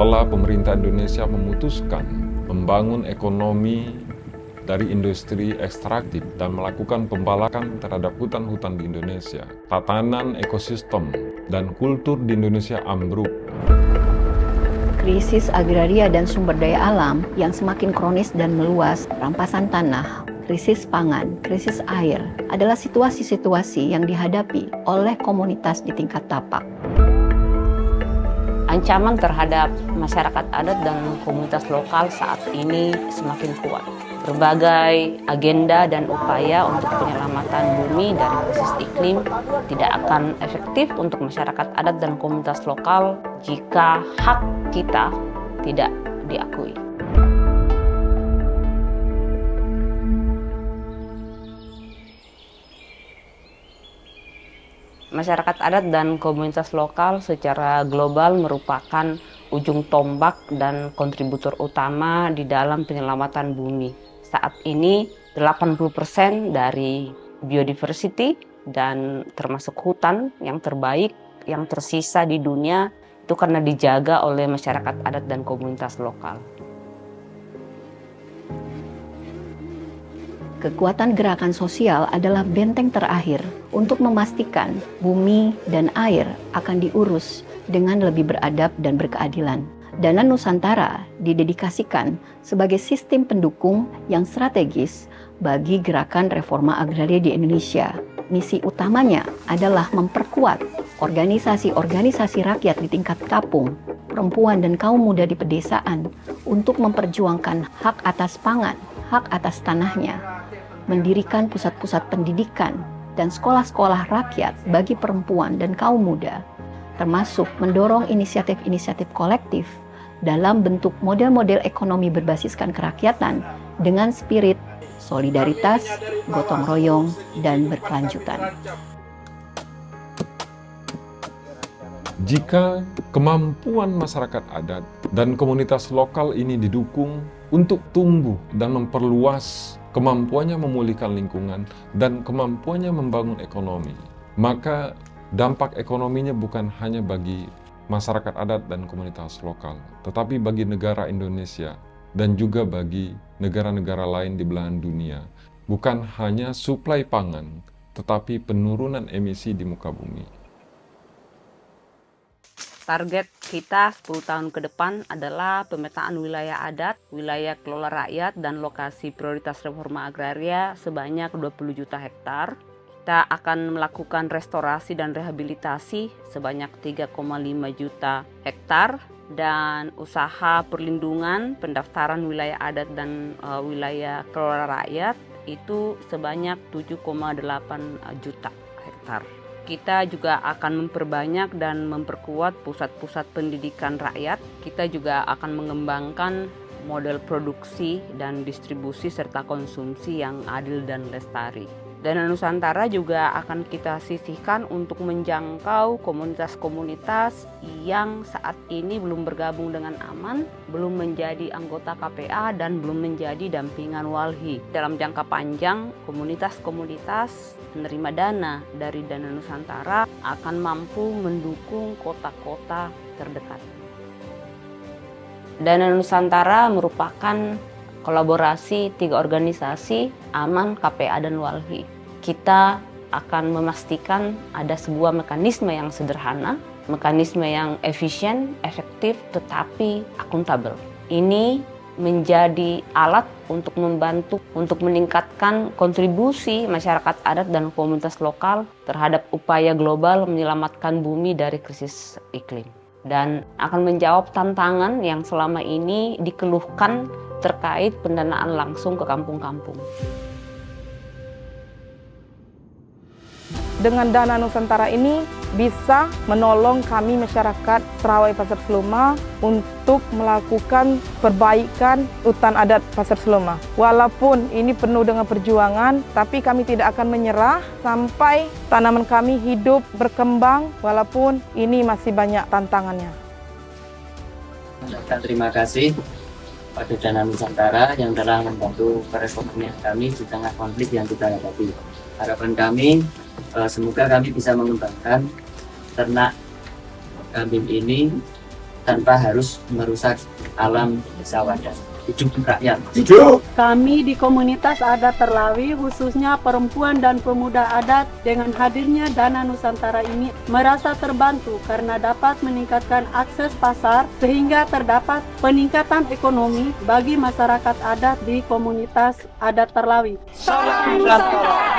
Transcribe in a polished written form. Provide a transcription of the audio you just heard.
setelah pemerintah Indonesia memutuskan membangun ekonomi dari industri ekstraktif dan melakukan pembalakan terhadap hutan-hutan di Indonesia, tatanan ekosistem dan kultur di Indonesia ambruk. Krisis agraria dan sumber daya alam yang semakin kronis dan meluas, rampasan tanah, krisis pangan, krisis air adalah situasi-situasi yang dihadapi oleh komunitas di tingkat tapak. Ancaman terhadap masyarakat adat dan komunitas lokal saat ini semakin kuat. Berbagai agenda dan upaya untuk penyelamatan bumi dari krisis iklim tidak akan efektif untuk masyarakat adat dan komunitas lokal jika hak kita tidak diakui. Masyarakat adat dan komunitas lokal secara global merupakan ujung tombak dan kontributor utama di dalam penyelamatan bumi. Saat ini 80% dari biodiversity dan termasuk hutan yang terbaik yang tersisa di dunia itu karena dijaga oleh masyarakat adat dan komunitas lokal. Kekuatan gerakan sosial adalah benteng terakhir untuk memastikan bumi dan air akan diurus dengan lebih beradab dan berkeadilan. Dana Nusantara didedikasikan sebagai sistem pendukung yang strategis bagi gerakan reforma agraria di Indonesia. Misi utamanya adalah memperkuat organisasi-organisasi rakyat di tingkat kampung, perempuan dan kaum muda di pedesaan untuk memperjuangkan hak atas pangan, hak atas tanahnya, mendirikan pusat-pusat pendidikan dan sekolah-sekolah rakyat bagi perempuan dan kaum muda, termasuk mendorong inisiatif-inisiatif kolektif dalam bentuk model-model ekonomi berbasiskan kerakyatan dengan spirit solidaritas, gotong royong, dan berkelanjutan. Jika kemampuan masyarakat adat dan komunitas lokal ini didukung untuk tumbuh dan memperluas kemampuannya memulihkan lingkungan dan kemampuannya membangun ekonomi, maka dampak ekonominya bukan hanya bagi masyarakat adat dan komunitas lokal, tetapi bagi negara Indonesia dan juga bagi negara-negara lain di belahan dunia. Bukan hanya suplai pangan, tetapi penurunan emisi di muka bumi. Target kita 10 tahun ke depan adalah pemetaan wilayah adat, wilayah kelola rakyat, dan lokasi prioritas reforma agraria sebanyak 20 juta hektar. Kita akan melakukan restorasi dan rehabilitasi sebanyak 3,5 juta hektar dan usaha perlindungan pendaftaran wilayah adat dan wilayah kelola rakyat itu sebanyak 7,8 juta hektar. Kita juga akan memperbanyak dan memperkuat pusat-pusat pendidikan rakyat. Kita juga akan mengembangkan model produksi dan distribusi serta konsumsi yang adil dan lestari. Dana Nusantara juga akan kita sisihkan untuk menjangkau komunitas-komunitas yang saat ini belum bergabung dengan Aman, belum menjadi anggota KPA, dan belum menjadi dampingan walhi. Dalam jangka panjang, komunitas-komunitas penerima dana dari Dana Nusantara akan mampu mendukung kota-kota terdekat. Dana Nusantara merupakan kolaborasi 3 organisasi, Aman, KPA, dan Walhi. Kita akan memastikan ada sebuah mekanisme yang sederhana, mekanisme yang efisien, efektif, tetapi akuntabel. Ini menjadi alat untuk membantu untuk meningkatkan kontribusi masyarakat adat dan komunitas lokal terhadap upaya global menyelamatkan bumi dari krisis iklim. Dan akan menjawab tantangan yang selama ini dikeluhkan terkait pendanaan langsung ke kampung-kampung. Dengan Dana Nusantara ini bisa menolong kami masyarakat Serawai Pasar Seluma untuk melakukan perbaikan hutan adat Pasar Seluma. Walaupun ini penuh dengan perjuangan, tapi kami tidak akan menyerah sampai tanaman kami hidup, berkembang, walaupun ini masih banyak tantangannya. Terima kasih pada Dana Nusantara yang telah membantu perekonomian kami di tengah konflik yang kita hadapi. Harapan kami semoga kami bisa mengembangkan ternak kambing ini tanpa harus merusak alam desa Wadas. Hidup rakyat. Kami di komunitas adat Terlawi, khususnya perempuan dan pemuda adat, dengan hadirnya Dana Nusantara ini merasa terbantu karena dapat meningkatkan akses pasar sehingga terdapat peningkatan ekonomi bagi masyarakat adat di komunitas adat Terlawi. Salam Nusantara.